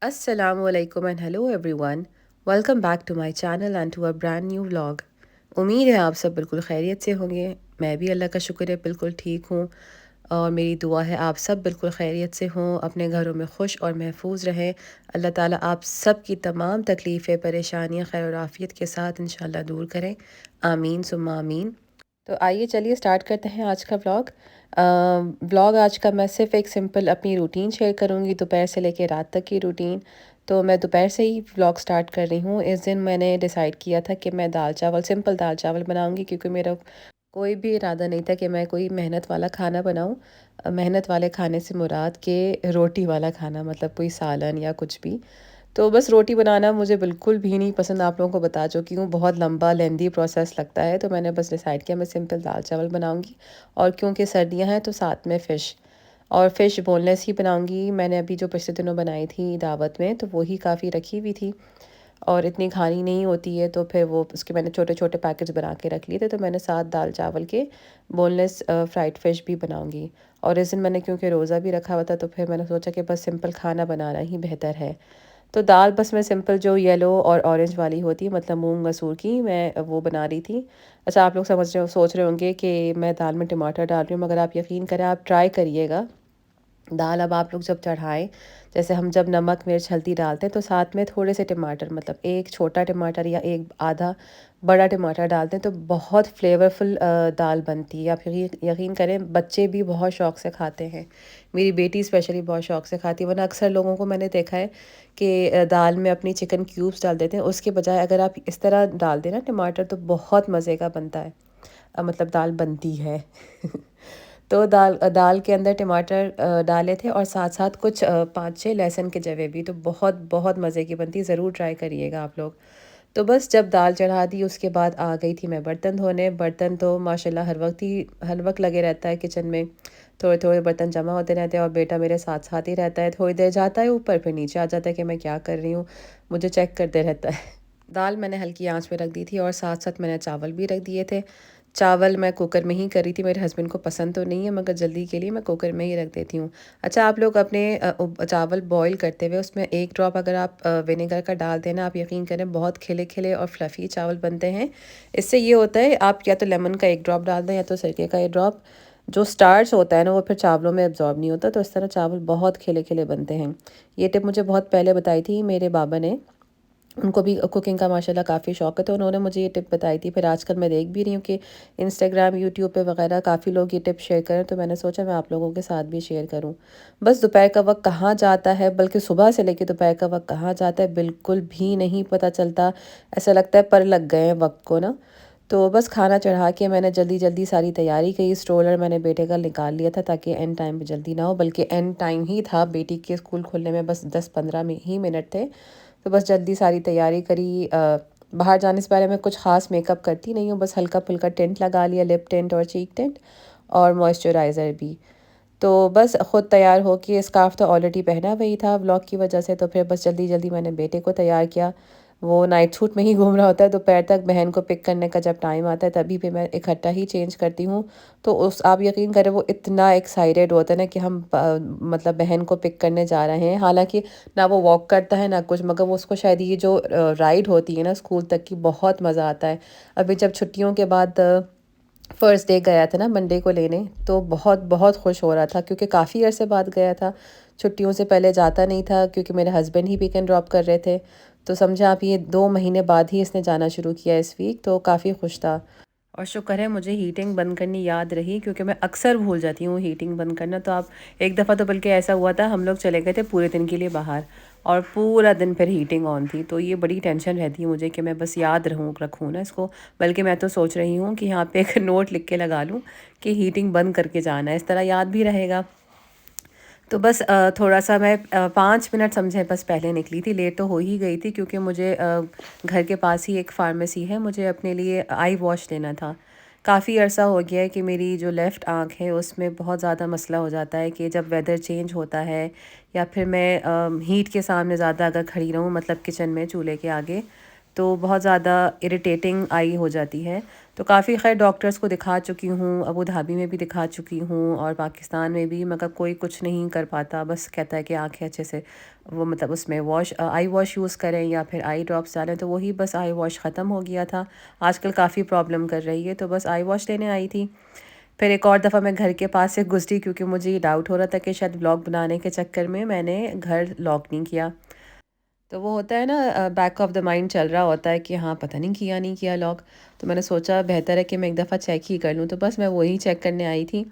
Assalamualaikum and hello everyone. Welcome back to my channel and to a brand new vlog. उम्मीद है आप सब बिल्कुल खैरियत से होंगे। मैं भी अल्लाह का शुक्र है बिल्कुल ठीक हूँ और मेरी दुआ है आप सब बिल्कुल खैरियत से हों, अपने घरों में खुश और महफूज रहें। अल्लाह ताला आप सब की तमाम तकलीफ़ें परेशानियाँ खैर और आफ़ियत के साथ इंशाल्लाह दूर करें। आमीन सुम्मा आमीन। तो आइए चलिए स्टार्ट करते हैं आज का व्लॉग। व्लॉग आज का मैं सिर्फ एक सिंपल अपनी रूटीन शेयर करूँगी, दोपहर से लेकर रात तक की रूटीन। तो मैं दोपहर से ही व्लॉग स्टार्ट कर रही हूँ। इस दिन मैंने डिसाइड किया था कि मैं दाल चावल सिंपल दाल चावल बनाऊँगी, क्योंकि मेरा कोई भी इरादा नहीं था कि मैं कोई मेहनत वाला खाना बनाऊँ। मेहनत वाले खाने से मुराद के रोटी वाला खाना, मतलब कोई सालन या कुछ भी। तो बस रोटी बनाना मुझे बिल्कुल भी नहीं पसंद, आप लोगों को बता चुकी हूँ, बहुत लंबा लेंदी प्रोसेस लगता है। तो मैंने बस डिसाइड किया मैं सिंपल दाल चावल बनाऊँगी, और क्योंकि सर्दियाँ हैं तो साथ में फ़िश, और फ़िश बोनलेस ही बनाऊँगी। मैंने अभी जो पिछले दिनों बनाई थी दावत में, तो वही काफ़ी रखी हुई थी और इतनी खानी नहीं होती है, तो फिर वो उसके मैंने छोटे-छोटे पैकेट्स बना के रख लिए थे। तो मैंने साथ दाल चावल के बोनलेस फ्राइड फ़िश भी बनाऊँगी। और इस दिन मैंने क्योंकि रोज़ा भी रखा हुआ था, तो फिर मैंने सोचा कि बस सिंपल खाना बनाना ही बेहतर है। तो दाल बस मैं सिंपल जो येलो और ऑरेंज वाली होती है, मतलब मूँग मसूर की, मैं वो बना रही थी। अच्छा, आप लोग समझ रहे हो, सोच रहे होंगे कि मैं दाल में टमाटर डाल रही हूँ, मगर आप यकीन करें, आप ट्राई करिएगा। दाल अब आप लोग जब चढ़ाएँ, जैसे हम जब नमक, मिर्च, हल्दी डालते हैं, तो साथ में थोड़े से टमाटर, मतलब एक छोटा टमाटर या एक आधा बड़ा टमाटर डालते हैं, तो बहुत फ्लेवरफुल दाल बनती है। आप यकीन करें, बच्चे भी बहुत शौक से खाते हैं। मेरी बेटी स्पेशली बहुत शौक से खाती है, वरना अक्सर लोगों को मैंने देखा है कि दाल में अपनी चिकन क्यूब्स डाल देते हैं। उसके बजाय अगर आप इस तरह डाल दें ना टमाटर, तो बहुत मज़े का बनता है। मतलब दाल बनती है। तो दाल के अंदर टमाटर डाले थे, और साथ-साथ कुछ 5-6 लहसुन के जवे भी, तो बहुत बहुत मज़े की बनती है, ज़रूर ट्राई करिएगा आप लोग। तो बस जब दाल चढ़ा दी, उसके बाद आ गई थी मैं बर्तन धोने। बर्तन तो माशाल्लाह हर वक़्त लगे रहता है किचन में, थोड़े-थोड़े बर्तन जमा होते रहते हैं, और बेटा मेरे साथ-साथ ही रहता है। थोड़ी देर जाता है ऊपर, फिर नीचे आ जाता है कि मैं क्या कर रही हूँ, मुझे चेक करते रहता है। दाल मैंने हल्की आँच पे रख दी थी, और साथ-साथ मैंने चावल भी रख दिए थे। चावल मैं कुकर में ही करी थी, मेरे हस्बैंड को पसंद तो नहीं है, मगर जल्दी के लिए मैं कुकर में ही रख देती हूँ। अच्छा, आप लोग अपने चावल बॉयल करते हुए उसमें 1 ड्रॉप अगर आप विनेगर का डाल दें ना, आप यकीन करें बहुत खिले-खिले और फ्लफ़ी चावल बनते हैं। इससे ये होता है, आप या तो लेमन का 1 ड्रॉप डाल दें, या तो सिरके का 1 ड्रॉप। जो स्टार्च होता है ना, वो फिर चावलों में एब्ज़ॉर्ब नहीं होता, तो इस तरह चावल बहुत खिले-खिले बनते हैं। ये टिप मुझे बहुत पहले बताई थी मेरे बाबा ने। उनको भी कुकिंग का माशाल्लाह काफ़ी शौक है, तो उन्होंने मुझे ये टिप बताई थी। फिर आजकल मैं देख भी रही हूँ कि इंस्टाग्राम, यूट्यूब पे वगैरह काफ़ी लोग ये टिप शेयर करें, तो मैंने सोचा मैं आप लोगों के साथ भी शेयर करूँ। बस दोपहर का वक़्त कहाँ जाता है, बल्कि सुबह से लेके दोपहर का वक़्त कहाँ जाता है, बिल्कुल भी नहीं पता चलता। ऐसा लगता है पर लग गए हैं वक़्त को ना। तो बस खाना चढ़ा के मैंने जल्दी-जल्दी सारी तैयारी की। स्ट्रोलर मैंने बेटे का निकाल लिया था, ताकि एंड टाइम पे जल्दी ना हो, बल्कि एंड टाइम ही था, बेटी के स्कूल खुलने में बस 10-15 में ही मिनट थे। तो बस जल्दी सारी तैयारी करी। बाहर जाने से पहले मैं कुछ ख़ास मेकअप करती नहीं हूँ, बस हल्का-फुल्का टिंट लगा लिया, लिप टिंट और चीक टिंट, और मॉइस्चराइज़र भी। तो बस खुद तैयार होके, स्कार्फ़ तो ऑलरेडी पहना हुआ ही था व्लॉग की वजह से, तो फिर बस जल्दी-जल्दी मैंने बेटे को तैयार किया। वो नाइट सूट में ही घूम रहा होता है दोपहर तक, बहन को पिक करने का जब टाइम आता है तभी भी मैं इकट्ठा ही चेंज करती हूँ। तो उस आप यकीन करें, वो इतना एक्साइटेड होता है ना कि हम मतलब बहन को पिक करने जा रहे हैं। हालाँकि ना वो वॉक करता है ना कुछ, मगर वो उसको शायद ये जो राइड होती है ना स्कूल तक की, बहुत मज़ा आता है। अभी जब छुट्टियों के बाद फर्स्ट डे गया था ना मंडे को लेने, तो बहुत बहुत खुश हो रहा था, क्योंकि काफ़ी अरसे बाद गया था। छुट्टियों से पहले जाता नहीं था, क्योंकि मेरे हस्बैंड ही पिक एंड ड्रॉप कर रहे थे। तो समझा आप, ये 2 महीने बाद ही इसने जाना शुरू किया इस वीक, तो काफ़ी खुश था। और शुक्र है मुझे हीटिंग बंद करनी याद रही, क्योंकि मैं अक्सर भूल जाती हूँ हीटिंग बंद करना। तो आप, एक दफ़ा तो बल्कि ऐसा हुआ था, हम लोग चले गए थे पूरे दिन के लिए बाहर, और पूरा दिन फिर हीटिंग ऑन थी। तो ये बड़ी टेंशन रहती है मुझे कि मैं बस याद रखूँ ना इसको। बल्कि मैं तो सोच रही हूँ कि यहाँ पे एक नोट लिख के लगा लूँ कि हीटिंग बंद करके जाना है, इस तरह याद भी रहेगा। तो बस थोड़ा-सा मैं 5 मिनट समझे बस पहले निकली थी, लेट तो हो ही गई थी, क्योंकि मुझे घर के पास ही एक फार्मेसी है, मुझे अपने लिए आई वॉश लेना था। काफ़ी अरसा हो गया है कि मेरी जो लेफ़्ट आँख है उसमें बहुत ज़्यादा मसला हो जाता है, कि जब वेदर चेंज होता है, या फिर मैं हीट के सामने ज़्यादा अगर खड़ी रहूँ, मतलब किचन में चूल्हे के आगे, तो बहुत ज़्यादा इरिटेटिंग आई हो जाती है। तो काफ़ी खैर डॉक्टर्स को दिखा चुकी हूँ, अबू धाबी में भी दिखा चुकी हूँ और पाकिस्तान में भी, मगर कोई कुछ नहीं कर पाता। बस कहता है कि आँखें अच्छे से वो मतलब उसमें आई वॉश यूज़ करें या फिर आई ड्रॉप्स डालें। तो वही बस आई वॉश ख़त्म हो गया था, आजकल काफ़ी प्रॉब्लम कर रही है, तो बस आई वॉश लेने आई थी। फिर एक और दफ़ा मैं घर के पास से गुज़री क्योंकि मुझे ये डाउट हो रहा था कि शायद व्लॉग बनाने के चक्कर में मैंने घर लॉक नहीं किया। तो वो होता है ना, बैक ऑफ द माइंड चल रहा होता है कि हाँ पता नहीं किया नहीं किया लॉक। तो मैंने सोचा बेहतर है कि मैं एक दफ़ा चेक ही कर लूँ, तो बस मैं वही चेक करने आई थी।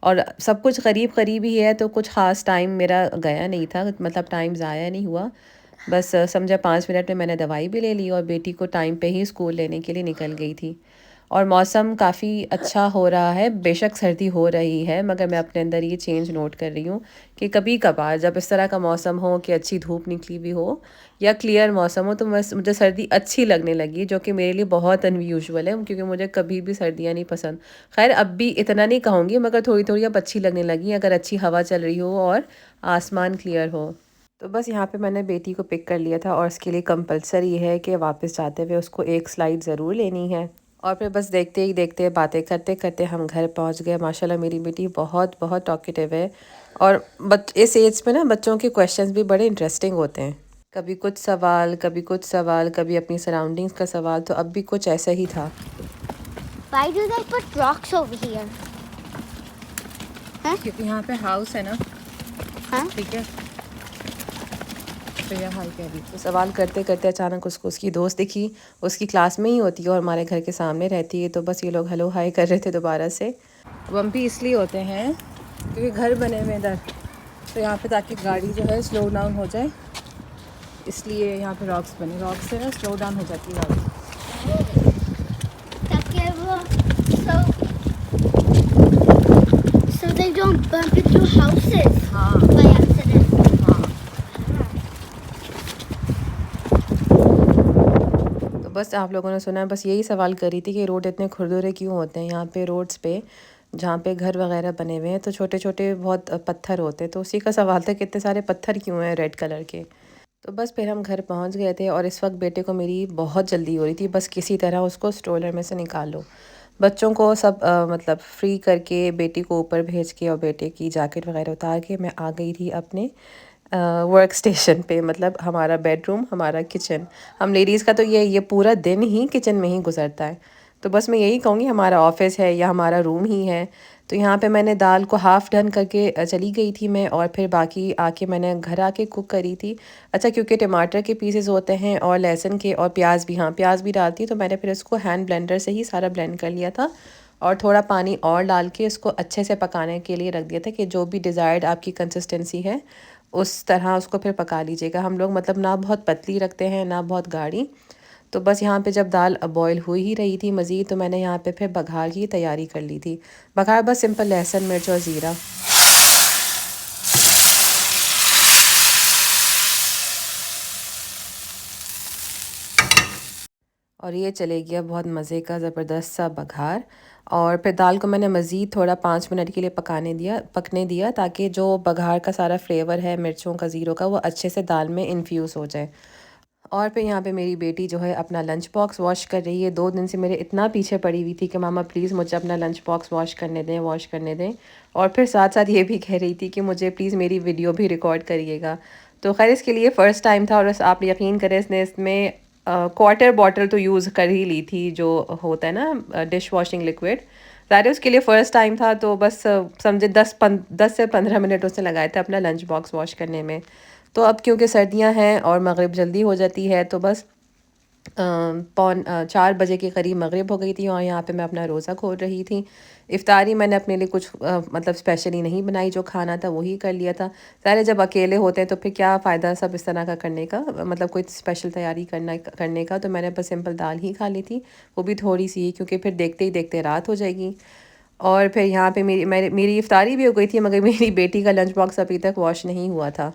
और सब कुछ करीब करीब ही है, तो कुछ ख़ास टाइम मेरा गया नहीं था, मतलब टाइम ज़ाया नहीं हुआ। बस समझा 5 मिनट में मैंने दवाई भी ले ली और बेटी को टाइम पे ही स्कूल लेने के लिए निकल गई थी। और मौसम काफ़ी अच्छा हो रहा है, बेशक सर्दी हो रही है, मगर मैं अपने अंदर ये चेंज नोट कर रही हूँ कि कभी कभार जब इस तरह का मौसम हो कि अच्छी धूप निकली हुई हो या क्लियर मौसम हो, तो मुझे सर्दी अच्छी लगने लगी, जो कि मेरे लिए बहुत अनयूजुअल है क्योंकि मुझे कभी भी सर्दियाँ नहीं पसंद। खैर अब भी इतना नहीं कहूँगी, मगर थोड़ी थोड़ी अब अच्छी लगने लगी अगर अच्छी हवा चल रही हो और आसमान क्लियर हो। तो बस यहाँ पे मैंने बेटी को पिक कर लिया था और इसके लिए कंपलसरी है कि वापस जाते हुए उसको एक स्लाइड ज़रूर लेनी है। और फिर बस देखते ही देखते बातें करते करते हम घर पहुँच गए। माशाल्लाह मेरी बेटी बहुत बहुत टॉकेटिव है। और इस एज पे ना बच्चों के क्वेश्चंस भी बड़े इंटरेस्टिंग होते हैं। कभी कुछ सवाल, कभी कुछ सवाल, कभी अपनी सराउंडिंग्स का सवाल, तो अब भी कुछ ऐसा ही था। Why do they put rocks over here? क्योंकि यहाँ पे हाउस है ना, हाँ? ठीक है। तो यह हाल कह रही, तो सवाल करते करते अचानक उसको उसकी दोस्त दिखी। उसकी क्लास में ही होती है और हमारे घर के सामने रहती है। तो बस ये लोग हेलो हाय कर रहे थे दोबारा से। वम्पी इसलिए होते हैं क्योंकि घर बने हुए इधर, तो यहाँ पे ताकि गाड़ी जो है स्लो डाउन हो जाए, इसलिए यहाँ पे रॉक्स बने। रॉक्स से ना स्लो डाउन हो जाती है गाड़ी। So they don't bump into houses हाँ by accident. हाँ। तो बस आप लोगों ने सुना, बस यही सवाल करी थी कि रोड इतने खुरदुरे क्यों होते हैं यहाँ पे। रोड्स पे जहाँ पे घर वगैरह बने हुए हैं तो छोटे छोटे बहुत पत्थर होते हैं, तो उसी का सवाल था कि इतने सारे पत्थर क्यों हैं रेड कलर के। तो बस फिर हम घर पहुँच गए थे और इस वक्त बेटे को मेरी बहुत जल्दी हो रही थी, बस किसी तरह उसको स्ट्रोलर में से निकाल लो। बच्चों को सब मतलब फ्री करके बेटी को ऊपर भेज के और बेटे की जैकेट वगैरह उतार के मैं आ गई थी अपने वर्क स्टेशन पे, मतलब हमारा बेडरूम, हमारा किचन। हम लेडीज़ का तो ये पूरा दिन ही किचन में ही गुजरता है। तो बस मैं यही कहूँगी हमारा ऑफिस है या हमारा रूम ही है। तो यहाँ पे मैंने दाल को हाफ़ डन करके चली गई थी मैं, और फिर बाकी आके मैंने घर आके कुक करी थी। अच्छा क्योंकि टमाटर के पीसेस होते हैं और लहसुन के और प्याज भी, हाँ प्याज भी डालती, तो मैंने फिर इसको हैंड ब्लेंडर से ही सारा ब्लेंड कर लिया था और थोड़ा पानी और डाल के इसको अच्छे से पकाने के लिए रख दिया था कि जो भी डिज़ायर्ड आपकी कंसिस्टेंसी है उस तरह उसको फिर पका लीजिएगा। हम लोग मतलब ना बहुत पतली रखते हैं ना बहुत गाढ़ी। तो बस यहाँ पे जब दाल बॉईल हो ही रही थी मज़ीद, तो मैंने यहाँ पे फिर बघार की तैयारी कर ली थी। बघार बस सिंपल लहसुन मिर्च और ज़ीरा। और ये चले गया बहुत मज़े का ज़बरदस्त सा बघार। और फिर दाल को मैंने मज़ीद थोड़ा 5 मिनट के लिए पकने दिया ताकि जो बघार का सारा फ्लेवर है मिर्चों का, ज़ीरों का, वो अच्छे से दाल में इन्फ्यूज़ हो जाए। और फिर यहाँ पे मेरी बेटी जो है अपना लंच बॉक्स वॉश कर रही है। 2 दिन से मेरे इतना पीछे पड़ी हुई थी कि मामा प्लीज़ मुझे अपना लंच बॉक्स वॉश करने दें, वॉश करने दें। और फिर साथ साथ ये भी कह रही थी कि मुझे प्लीज़ मेरी वीडियो भी रिकॉर्ड करिएगा। तो खैर इसके लिए फ़र्स्ट टाइम था और आप यकीन करें इसने इसमें क्वार्टर बॉटल तो यूज़ कर ही ली थी, जो होता है ना डिश वॉशिंग लिक्विड। ज़ाहिर है उसके लिए फ़र्स्ट टाइम था, तो बस समझे 10 से 15 मिनट उसने लगाए थे अपना लंच बॉक्स वॉश करने में। तो अब क्योंकि सर्दियां हैं और मगरिब जल्दी हो जाती है, तो बस 4 बजे के करीब मगरिब हो गई थी और यहाँ पे मैं अपना रोज़ा खोल रही थी। इफ़्तारी मैंने अपने लिए कुछ मतलब स्पेशली नहीं बनाई, जो खाना था वही कर लिया था। सारे जब अकेले होते हैं तो फिर क्या फ़ायदा सब इस तरह का करने का, मतलब कोई स्पेशल तैयारी करने का। तो मैंने बस सिंपल दाल ही खा ली थी, वो भी थोड़ी सी, क्योंकि फिर देखते ही देखते रात हो जाएगी। और फिर यहाँ पे मेरी इफ़्तारी भी हो गई थी, मगर मेरी बेटी का लंच बॉक्स अभी तक वॉश नहीं हुआ था।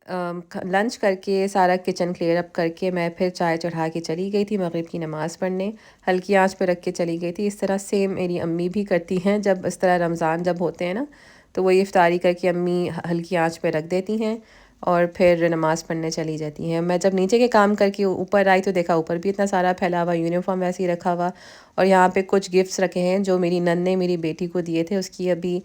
लंच करके सारा किचन क्लियर अप करके मैं फिर चाय चढ़ा के चली गई थी मगरिब की नमाज़ पढ़ने। हल्की आंच पे रख के चली गई थी। इस तरह सेम मेरी अम्मी भी करती हैं, जब इस तरह रमज़ान जब होते हैं ना, तो वही इफ़्तारी करके अम्मी हल्की आंच पे रख देती हैं। और फिर नमाज़ पढ़ने चली जाती हैं। मैं जब नीचे के काम करके ऊपर आई तो देखा ऊपर भी इतना सारा फैला हुआ, यूनिफ़ॉर्म वैसे ही रखा हुआ, और यहाँ पे कुछ गिफ्ट्स रखे हैं जो मेरी नन ने मेरी बेटी को दिए थे। उसकी अभी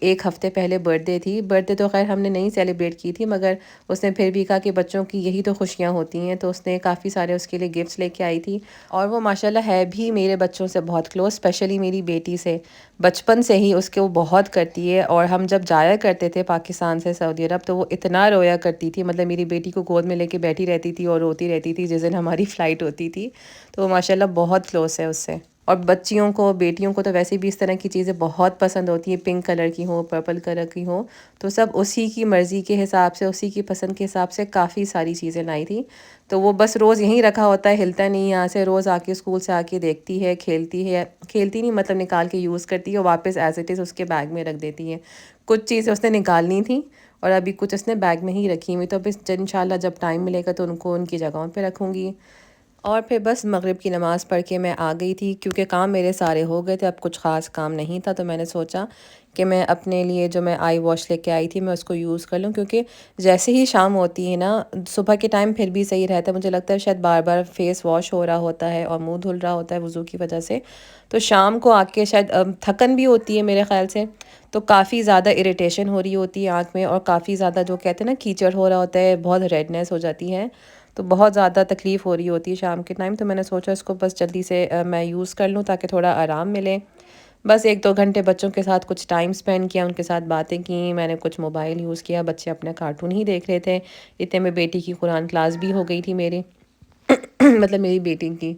1 हफ़्ते पहले बर्थडे थी। बर्थडे तो ख़ैर हमने नहीं सेलिब्रेट की थी, मगर उसने फिर भी कहा कि बच्चों की यही तो खुशियाँ होती हैं, तो उसने काफ़ी सारे उसके लिए गिफ्ट्स लेके आई थी। और वो माशाल्लाह है भी मेरे बच्चों से बहुत क्लोज़, स्पेशली मेरी बेटी से। बचपन से ही उसके वो बहुत करती है, और हम जब जाया करते थे पाकिस्तान से सऊदी अरब तो वो इतना रोया करती थी, मतलब मेरी बेटी को गोद में लेके बैठी रहती थी और रोती रहती थी जिस दिन हमारी फ़्लाइट होती थी। तो वो माशाल्लाह बहुत क्लोज़ है उससे। और बच्चियों को, बेटियों को तो वैसे भी इस तरह की चीज़ें बहुत पसंद होती हैं, पिंक कलर की हो, पर्पल कलर की हो, तो सब उसी की मर्ज़ी के हिसाब से, उसी की पसंद के हिसाब से काफ़ी सारी चीज़ें लाई थी। तो वो बस रोज़ यहीं रखा होता है, हिलता नहीं यहाँ से। रोज़ आके स्कूल से आके देखती है, खेलती नहीं मतलब निकाल के यूज़ करती है और वापस एज़ इट इज़ उसके बैग में रख देती है। कुछ चीज़ें उसने निकालनी थी और अभी कुछ उसने बैग में ही रखी हुई, तो अब इंशाल्लाह जब टाइम मिलेगा तो उनको उनकी जगहों पे रखूँगी। और फिर बस मगरिब की नमाज़ पढ़ के मैं आ गई थी, क्योंकि काम मेरे सारे हो गए थे, अब कुछ ख़ास काम नहीं था। तो मैंने सोचा कि मैं अपने लिए जो मैं आई वॉश लेके आई थी मैं उसको यूज़ कर लूँ, क्योंकि जैसे ही शाम होती है ना, सुबह के टाइम फिर भी सही रहता है, मुझे लगता है शायद बार बार फेस वॉश हो रहा होता है और मुंह धुल रहा होता है वज़ू की वजह से। तो शाम को आके शायद थकन भी होती है मेरे ख़्याल से, तो काफ़ी ज़्यादा इरिटेशन हो रही होती है आँख में, और काफ़ी ज़्यादा जो कहते हैं ना कीचड़ हो रहा होता है, बहुत रेडनेस हो जाती है, तो बहुत ज़्यादा तकलीफ़ हो रही होती है शाम के टाइम। तो मैंने सोचा इसको बस जल्दी से मैं यूज़ कर लूँ ताकि थोड़ा आराम मिले। बस 1-2 घंटे बच्चों के साथ कुछ टाइम स्पेंड किया, उनके साथ बातें की, मैंने कुछ मोबाइल यूज़ किया, बच्चे अपने कार्टून ही देख रहे थे। इतने में बेटी की कुरान क्लास भी हो गई थी मेरी मतलब मेरी बेटी की।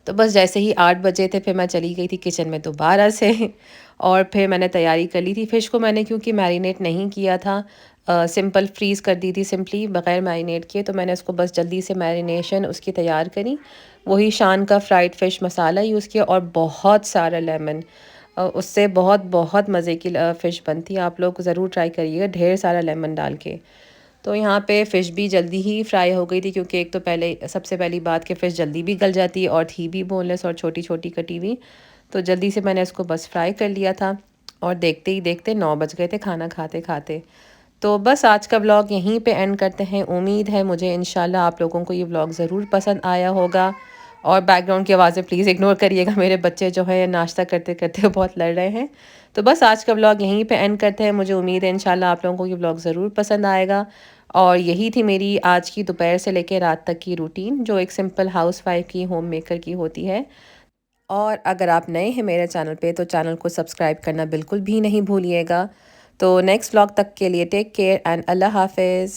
तो बस जैसे ही 8 बजे थे फिर मैं चली गई थी किचन में दोबारा से और फिर मैंने तैयारी कर ली थी। फ़िश को मैंने क्योंकि मैरिनेट नहीं किया था, सिंपल फ्रीज़ कर दी थी सिंपली बग़ैर मैरिनेट किए, तो मैंने उसको बस जल्दी से मैरिनेशन उसकी तैयार करी। वही शान का फ्राइड फ़िश मसाला यूज़ किया और बहुत सारा लेमन, उससे बहुत बहुत मज़े की फ़िश बनती है। आप लोग ज़रूर ट्राई करिएगा ढेर सारा लेमन डाल के। तो यहाँ पे फ़िश भी जल्दी ही फ्राई हो गई थी, क्योंकि एक तो पहले सबसे पहली बात कि फ़िश जल्दी भी गल जाती है और थी भी बोनलेस और छोटी-छोटी कटी हुई। तो जल्दी से मैंने इसको बस फ्राई कर लिया था और देखते ही देखते 9 बज गए थे खाना खाते-खाते। तो बस आज का व्लॉग यहीं पे एंड करते हैं। उम्मीद है मुझे इंशाल्लाह आप लोगों को ये व्लॉग ज़रूर पसंद आया होगा, और बैकग्राउंड की आवाज़ें प्लीज़ इग्नोर करिएगा, मेरे बच्चे जो है नाश्ता करते-करते बहुत लड़ रहे हैं। तो बस आज का व्लॉग यहीं पे एंड करते हैं। मुझे उम्मीद है इंशाल्लाह आप लोगों को ये व्लॉग ज़रूर पसंद आएगा। और यही थी मेरी आज की दोपहर से लेकर रात तक की रूटीन, जो एक सिंपल हाउसवाइफ की, होम मेकर की होती है। और अगर आप नए हैं मेरे चैनल पे तो चैनल को सब्सक्राइब करना बिल्कुल भी नहीं भूलिएगा। तो नेक्स्ट व्लॉग तक के लिए टेक केयर एंड अल्लाह हाफ़िज़।